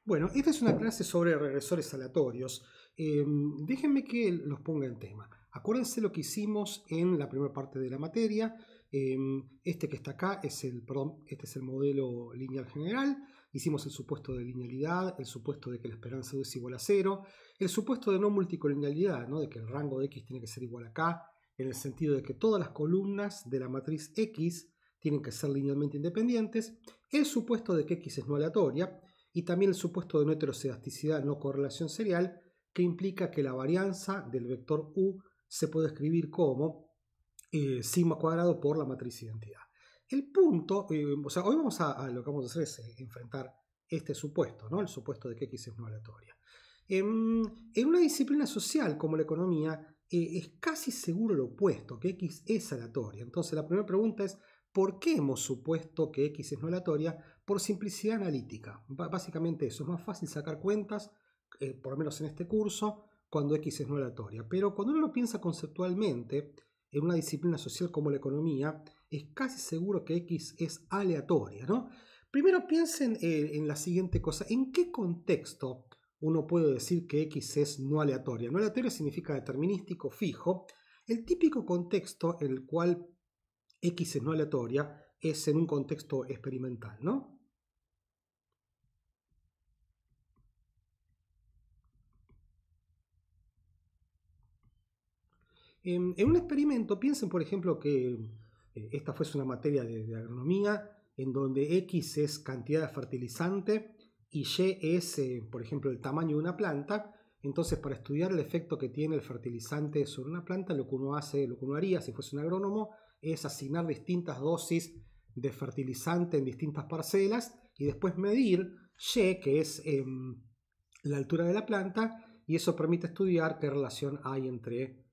Bueno, esta es una clase sobre regresores aleatorios. Déjenme que los ponga en tema. Acuérdense lo que hicimos en la primera parte de la materia. Este que está acá es este es el modelo lineal general. Hicimos el supuesto de linealidad, el supuesto de que la esperanza de U es igual a 0, el supuesto de no multicolinealidad, ¿no? De que el rango de X tiene que ser igual a K, en el sentido de que todas las columnas de la matriz X tienen que ser linealmente independientes, el supuesto de que X es no aleatoria, y también el supuesto de no heterocedasticidad, no correlación serial, que implica que la varianza del vector U se puede escribir como sigma cuadrado por la matriz identidad. El punto, o sea, hoy lo que vamos a hacer es enfrentar este supuesto, ¿no? El supuesto de que X es no aleatoria. En una disciplina social como la economía, es casi seguro lo opuesto, que X es aleatoria. Entonces la primera pregunta es, ¿por qué hemos supuesto que X es no aleatoria? Por simplicidad analítica. Básicamente eso, es más fácil sacar cuentas, por lo menos en este curso, cuando X es no aleatoria. Pero cuando uno lo piensa conceptualmente, en una disciplina social como la economía, es casi seguro que X es aleatoria, ¿no? Primero piensen en la siguiente cosa, ¿en qué contexto uno puede decir que X es no aleatoria? No aleatoria significa determinístico, fijo. El típico contexto en el cual X es no aleatoria es en un contexto experimental, ¿no? En un experimento, piensen por ejemplo que esta fuese una materia de agronomía en donde X es cantidad de fertilizante y Y es, por ejemplo, el tamaño de una planta. Entonces, para estudiar el efecto que tiene el fertilizante sobre una planta, lo que uno haría si fuese un agrónomo, es asignar distintas dosis de fertilizante en distintas parcelas y después medir Y, que es la altura de la planta, y eso permite estudiar qué relación hay entre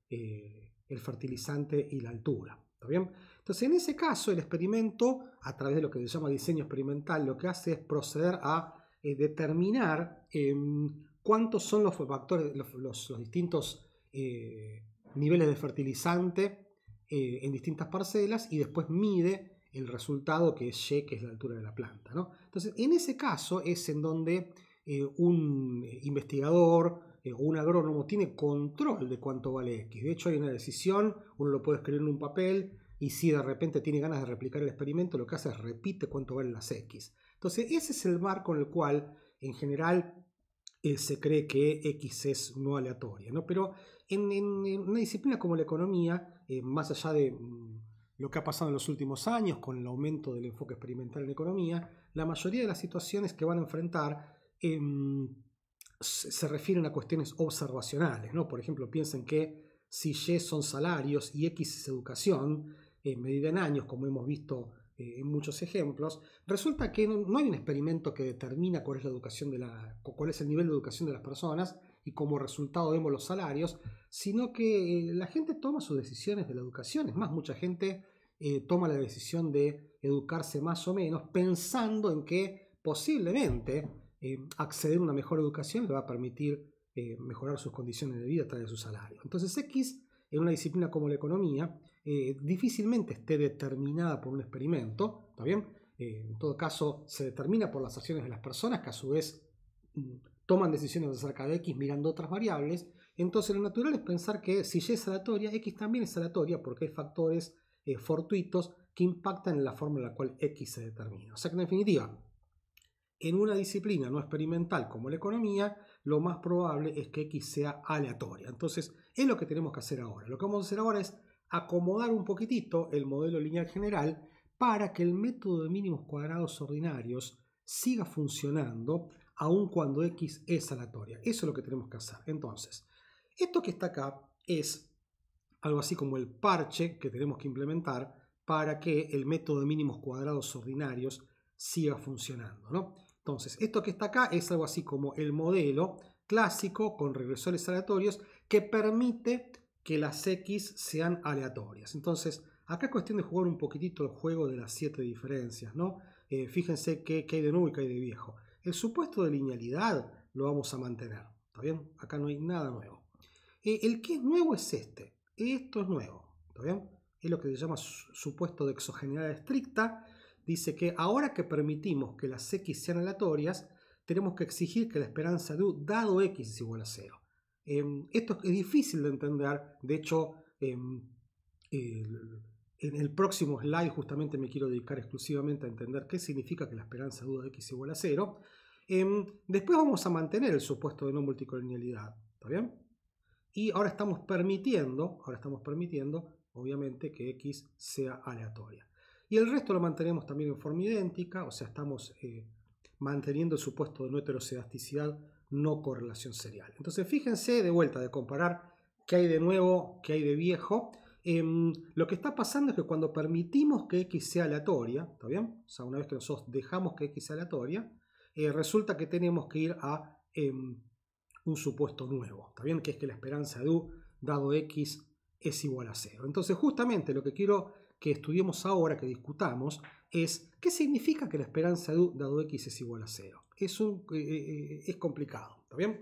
el fertilizante y la altura. ¿Está bien? Entonces, en ese caso, el experimento, a través de lo que se llama diseño experimental, lo que hace es proceder a determinar cuántos son los factores, los distintos niveles de fertilizante en distintas parcelas, y después mide el resultado, que es Y, que es la altura de la planta, ¿no? Entonces, en ese caso es en donde un investigador o un agrónomo tiene control de cuánto vale X. De hecho, hay una decisión, uno lo puede escribir en un papel, y si de repente tiene ganas de replicar el experimento, lo que hace es repite cuánto valen las X. Entonces, ese es el marco en el cual, en general, se cree que X es no aleatoria, ¿no? Pero en una disciplina como la economía, más allá de lo que ha pasado en los últimos años con el aumento del enfoque experimental en economía, la mayoría de las situaciones que van a enfrentar se refieren a cuestiones observacionales, ¿no? Por ejemplo, piensen que si Y son salarios y X es educación, medida en años, como hemos visto en muchos ejemplos, resulta que no hay un experimento que determina cuál es la educación cuál es el nivel de educación de las personas y como resultado vemos los salarios, sino que la gente toma sus decisiones de la educación. Es más, mucha gente toma la decisión de educarse más o menos pensando en que posiblemente acceder a una mejor educación le va a permitir mejorar sus condiciones de vida a través de su salario. Entonces X, en una disciplina como la economía, difícilmente esté determinada por un experimento, ¿está bien? En todo caso, se determina por las acciones de las personas, que a su vez toman decisiones acerca de X mirando otras variables. Entonces lo natural es pensar que si Y es aleatoria, X también es aleatoria, porque hay factores fortuitos que impactan en la forma en la cual X se determina. O sea que en definitiva, en una disciplina no experimental como la economía, lo más probable es que X sea aleatoria. Entonces, es lo que tenemos que hacer ahora. Lo que vamos a hacer ahora es acomodar un poquitito el modelo lineal general para que el método de mínimos cuadrados ordinarios siga funcionando aun cuando X es aleatoria. Eso es lo que tenemos que hacer. Entonces, esto que está acá es algo así como el parche que tenemos que implementar para que el método de mínimos cuadrados ordinarios siga funcionando, ¿no? Entonces, esto que está acá es algo así como el modelo clásico con regresores aleatorios que permite que las X sean aleatorias. Entonces, acá es cuestión de jugar un poquitito el juego de las 7 diferencias, ¿no? Fíjense qué hay de nuevo y qué hay de viejo. El supuesto de linealidad lo vamos a mantener, ¿está bien? Acá no hay nada nuevo. El que es nuevo es este. Esto es nuevo, ¿está bien? Es lo que se llama supuesto de exogeneidad estricta. Dice que ahora que permitimos que las X sean aleatorias, tenemos que exigir que la esperanza de U dado X es igual a 0. Esto es difícil de entender, de hecho, en el próximo slide justamente me quiero dedicar exclusivamente a entender qué significa que la esperanza de U de X es igual a 0. Después vamos a mantener el supuesto de no multicolonialidad, ¿está bien? Y ahora estamos permitiendo, obviamente, que X sea aleatoria. Y el resto lo mantenemos también en forma idéntica, o sea, estamos manteniendo el supuesto de no heterocedasticidad, no correlación serial. Entonces, fíjense de vuelta, de comparar qué hay de nuevo, qué hay de viejo. Lo que está pasando es que cuando permitimos que X sea aleatoria, ¿está bien? O sea, una vez que nosotros dejamos que X sea aleatoria, resulta que tenemos que ir a un supuesto nuevo, ¿está bien? Que es que la esperanza de U dado X es igual a 0. Entonces, justamente lo que quiero que estudiemos ahora, que discutamos, es qué significa que la esperanza de U dado X es igual a 0. Es complicado, ¿está bien?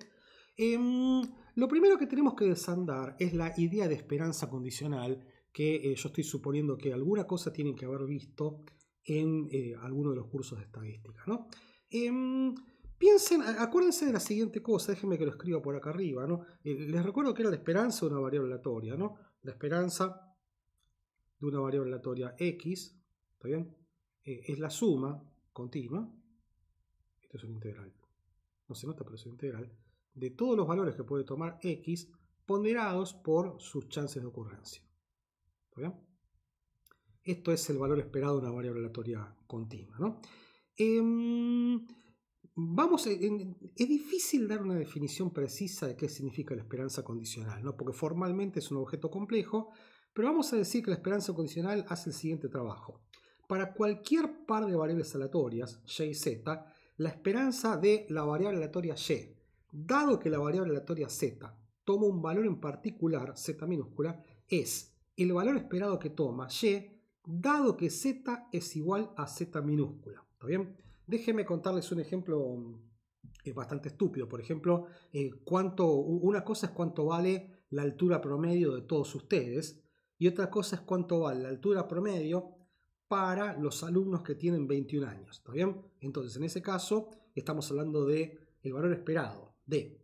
Lo primero que tenemos que desandar es la idea de esperanza condicional, que yo estoy suponiendo que alguna cosa tienen que haber visto en alguno de los cursos de estadística, ¿no? Acuérdense de la siguiente cosa, déjenme que lo escriba por acá arriba, ¿no? Les recuerdo que era la esperanza de una variable aleatoria, ¿no? La esperanza de una variable aleatoria X, ¿está bien? Es la suma continua, esto es un integral, no se nota pero es un integral, de todos los valores que puede tomar X ponderados por sus chances de ocurrencia. ¿Está bien? Esto es el valor esperado de una variable aleatoria continua, ¿no? Es difícil dar una definición precisa de qué significa la esperanza condicional, ¿no? Porque formalmente es un objeto complejo, pero vamos a decir que la esperanza condicional hace el siguiente trabajo. Para cualquier par de variables aleatorias, y y z, la esperanza de la variable aleatoria y, dado que la variable aleatoria z toma un valor en particular, z minúscula, es el valor esperado que toma y, dado que z es igual a z minúscula. ¿Está bien? Déjenme contarles un ejemplo bastante estúpido. Por ejemplo, una cosa es cuánto vale la altura promedio de todos ustedes y otra cosa es cuánto vale la altura promedio para los alumnos que tienen 21 años. ¿Está bien? Entonces, en ese caso, estamos hablando del valor esperado de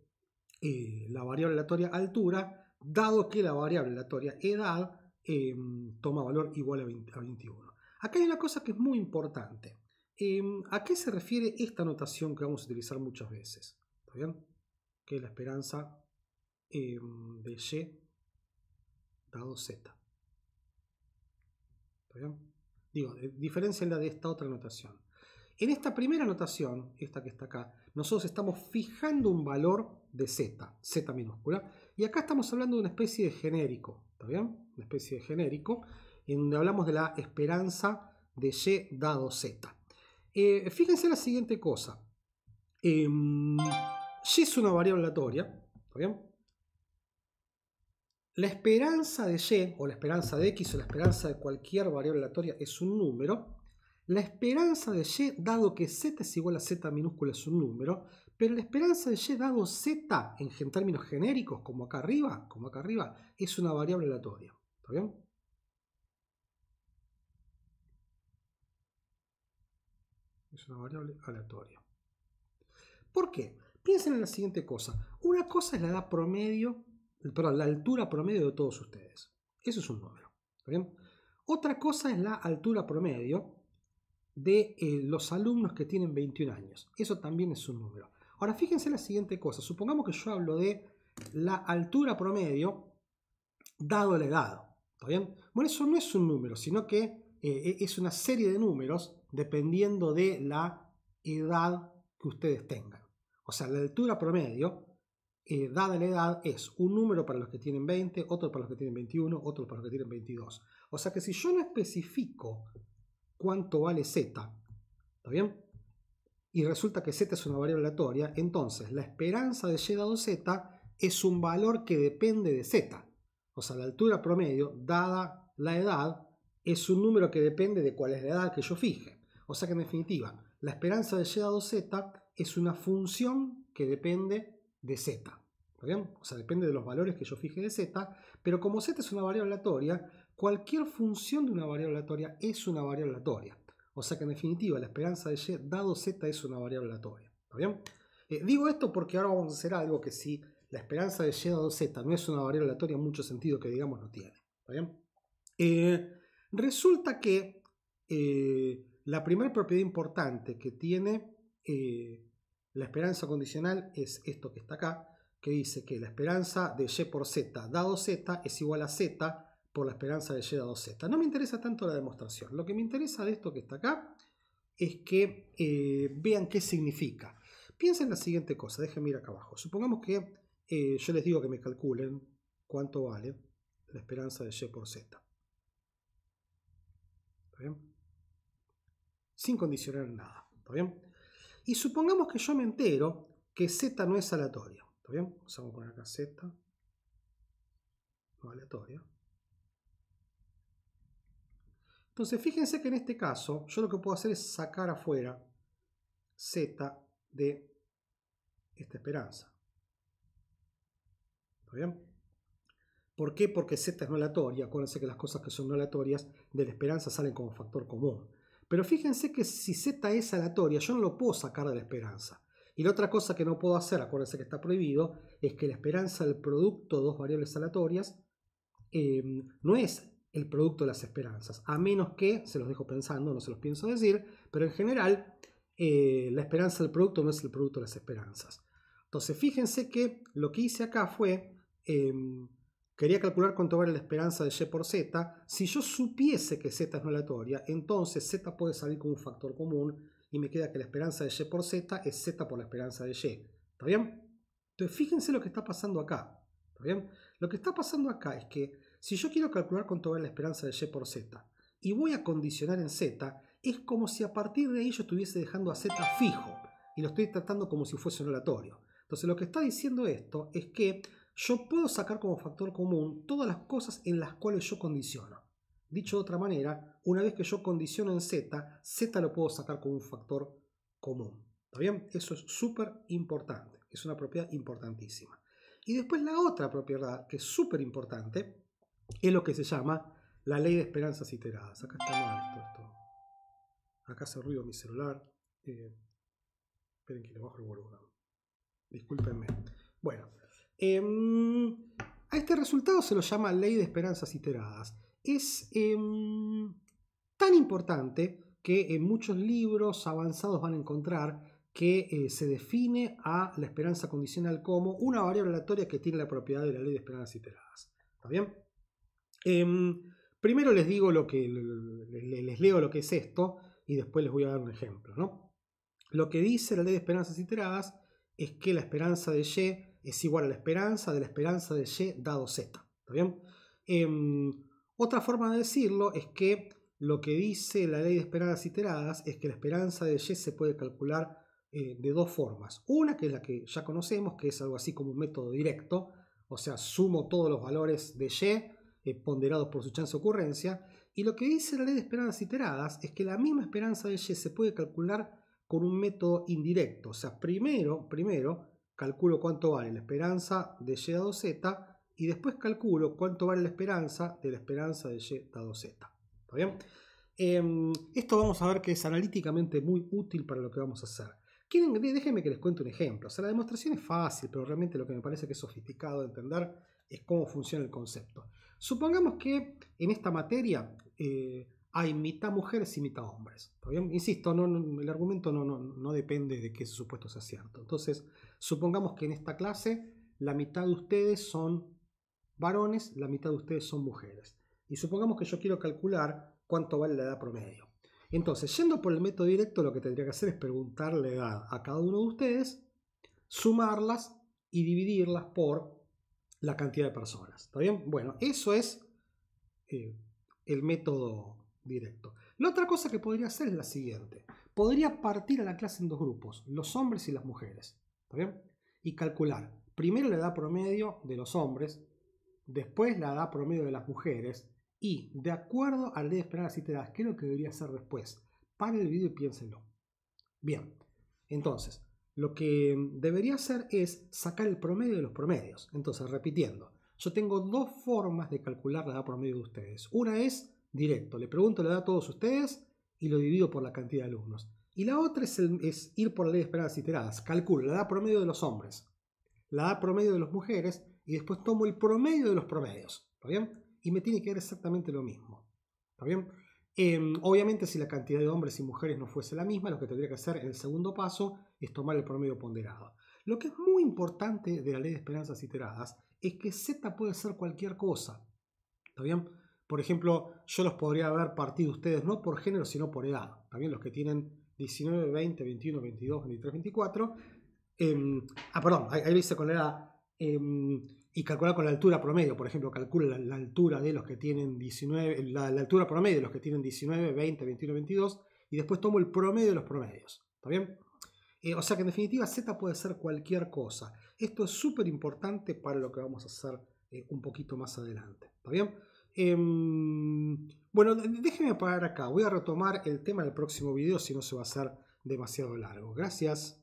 la variable aleatoria altura, dado que la variable aleatoria edad toma valor igual a 21. Acá hay una cosa que es muy importante. ¿A qué se refiere esta notación que vamos a utilizar muchas veces? ¿Está bien? Que es la esperanza de y dado z. ¿Está bien? Digo, diferencienla de esta otra notación. En esta primera notación, esta que está acá, nosotros estamos fijando un valor de z, z minúscula, y acá estamos hablando de una especie de genérico, ¿está bien? Una especie de genérico, en donde hablamos de la esperanza de y dado z. Fíjense la siguiente cosa. Y es una variable aleatoria, ¿está bien? La esperanza de y, o la esperanza de x, o la esperanza de cualquier variable aleatoria es un número. La esperanza de y, dado que z es igual a z minúscula, es un número. Pero la esperanza de y dado z, en términos genéricos, como acá arriba, es una variable aleatoria. ¿Está bien? Es una variable aleatoria. ¿Por qué? Piensen en la siguiente cosa. Una cosa es la edad promedio, perdón, la altura promedio de todos ustedes. Eso es un número. ¿Está bien? Otra cosa es la altura promedio de los alumnos que tienen 21 años. Eso también es un número. Ahora fíjense la siguiente cosa. Supongamos que yo hablo de la altura promedio dado la edad. ¿Está bien? Bueno, eso no es un número, sino que es una serie de números dependiendo de la edad que ustedes tengan. O sea, la altura promedio, dada la edad, es un número para los que tienen 20, otro para los que tienen 21, otro para los que tienen 22. O sea que si yo no especifico cuánto vale z, ¿está bien? Y resulta que z es una variable aleatoria, entonces la esperanza de y dado z es un valor que depende de z. O sea, la altura promedio, dada la edad, es un número que depende de cuál es la edad que yo fije. O sea que en definitiva, la esperanza de y dado z es una función que depende de z. ¿Está bien? O sea, depende de los valores que yo fije de z, pero como z es una variable aleatoria, cualquier función de una variable aleatoria es una variable aleatoria. O sea que en definitiva la esperanza de y dado z es una variable aleatoria. ¿Está bien? Digo esto porque ahora vamos a hacer algo que si la esperanza de y dado z no es una variable aleatoria, mucho sentido que digamos no tiene. ¿Está bien? Resulta que la primera propiedad importante que tiene la esperanza condicional es esto que está acá, que dice que la esperanza de y por z dado z es igual a z por la esperanza de y dado z. No me interesa tanto la demostración. Lo que me interesa de esto que está acá es que vean qué significa. Piensen en la siguiente cosa, déjenme ir acá abajo. Supongamos que yo les digo que me calculen cuánto vale la esperanza de y por z. ¿Está bien? Sin condicionar nada. ¿Está bien? Y supongamos que yo me entero que z no es aleatoria. ¿Está bien? Vamos a poner acá z no aleatoria. Entonces fíjense que en este caso yo lo que puedo hacer es sacar afuera z de esta esperanza. ¿Está bien? ¿Por qué? Porque z es no aleatoria. Acuérdense que las cosas que son no aleatorias de la esperanza salen como factor común. Pero fíjense que si z es aleatoria, yo no lo puedo sacar de la esperanza. Y la otra cosa que no puedo hacer, acuérdense que está prohibido, es que la esperanza del producto de dos variables aleatorias no es el producto de las esperanzas. A menos que, se los dejo pensando, no se los pienso decir, pero en general la esperanza del producto no es el producto de las esperanzas. Entonces fíjense que lo que hice acá fue... quería calcular cuánto vale la esperanza de y por z. Si yo supiese que z es no aleatoria, entonces z puede salir como un factor común y me queda que la esperanza de y por z es z por la esperanza de y. ¿Está bien? Entonces fíjense lo que está pasando acá. ¿Está bien? Lo que está pasando acá es que si yo quiero calcular cuánto vale la esperanza de y por z y voy a condicionar en z, es como si a partir de ahí yo estuviese dejando a z fijo y lo estoy tratando como si fuese un aleatorio. Entonces lo que está diciendo esto es que yo puedo sacar como factor común todas las cosas en las cuales yo condiciono. Dicho de otra manera, una vez que yo condiciono en z, z lo puedo sacar como un factor común. ¿Está bien? Eso es súper importante. Es una propiedad importantísima. Y después la otra propiedad, que es súper importante, es lo que se llama la ley de esperanzas iteradas. Acá está mal esto. Acá hace ruido mi celular. Esperen que le bajo el volumen. Discúlpenme. Bueno. A este resultado se lo llama ley de esperanzas iteradas. Es tan importante que en muchos libros avanzados van a encontrar que se define a la esperanza condicional como una variable aleatoria que tiene la propiedad de la ley de esperanzas iteradas. ¿Está bien? Primero les digo les leo lo que es esto y después les voy a dar un ejemplo, ¿no? Lo que dice la ley de esperanzas iteradas es que la esperanza de y es igual a la esperanza de y dado z. ¿Está bien? Otra forma de decirlo es que lo que dice la ley de esperanzas iteradas es que la esperanza de y se puede calcular de dos formas. Una que es la que ya conocemos, que es algo así como un método directo, o sea, sumo todos los valores de y ponderados por su chance de ocurrencia. Y lo que dice la ley de esperanzas iteradas es que la misma esperanza de y se puede calcular con un método indirecto. O sea, primero calculo cuánto vale la esperanza de y dado z y después calculo cuánto vale la esperanza de y dado z. ¿Está bien? Esto vamos a ver que es analíticamente muy útil para lo que vamos a hacer. Déjenme que les cuente un ejemplo. O sea, la demostración es fácil, pero realmente lo que me parece que es sofisticado de entender es cómo funciona el concepto. Supongamos que en esta materia hay mitad mujeres y mitad hombres. ¿Está bien? Insisto, el argumento no depende de que ese supuesto sea cierto. Entonces, supongamos que en esta clase la mitad de ustedes son varones, la mitad de ustedes son mujeres. Y supongamos que yo quiero calcular cuánto vale la edad promedio. Entonces, yendo por el método directo, lo que tendría que hacer es preguntar la edad a cada uno de ustedes, sumarlas y dividirlas por la cantidad de personas. ¿Está bien? Bueno, eso es el método directo. La otra cosa que podría hacer es la siguiente. Podría partir a la clase en dos grupos, los hombres y las mujeres. ¿Está bien? Y calcular primero la edad promedio de los hombres, después la edad promedio de las mujeres y, de acuerdo a la ley de esperanzas iteradas, ¿qué es lo que debería hacer después? Paren el video y piénsenlo. Bien, entonces, lo que debería hacer es sacar el promedio de los promedios. Entonces, repitiendo, yo tengo dos formas de calcular la edad promedio de ustedes. Una es directo, le pregunto la edad a todos ustedes y lo divido por la cantidad de alumnos. Y la otra es ir por la ley de esperadas iteradas. Calculo la edad promedio de los hombres, la edad promedio de las mujeres y después tomo el promedio de los promedios. ¿Está bien? Y me tiene que dar exactamente lo mismo. ¿Está bien? Obviamente, si la cantidad de hombres y mujeres no fuese la misma, lo que tendría que hacer en el segundo paso es tomar el promedio ponderado. Lo que es muy importante de la ley de esperanzas iteradas es que Z puede ser cualquier cosa. ¿Está bien? Por ejemplo, yo los podría haber partido ustedes no por género, sino por edad. También los que tienen 19, 20, 21, 22, 23, 24. Perdón, ahí lo hice con la edad. Y calcular con la altura promedio. Por ejemplo, calcula la altura de los que tienen 19, la altura promedio de los que tienen 19, 20, 21, 22. Y después tomo el promedio de los promedios. ¿Está bien? O sea que en definitiva Z puede ser cualquier cosa. Esto es súper importante para lo que vamos a hacer un poquito más adelante. ¿Está bien? Bueno, déjenme parar acá. Voy a retomar el tema en el próximo video, si no se va a hacer demasiado largo. Gracias.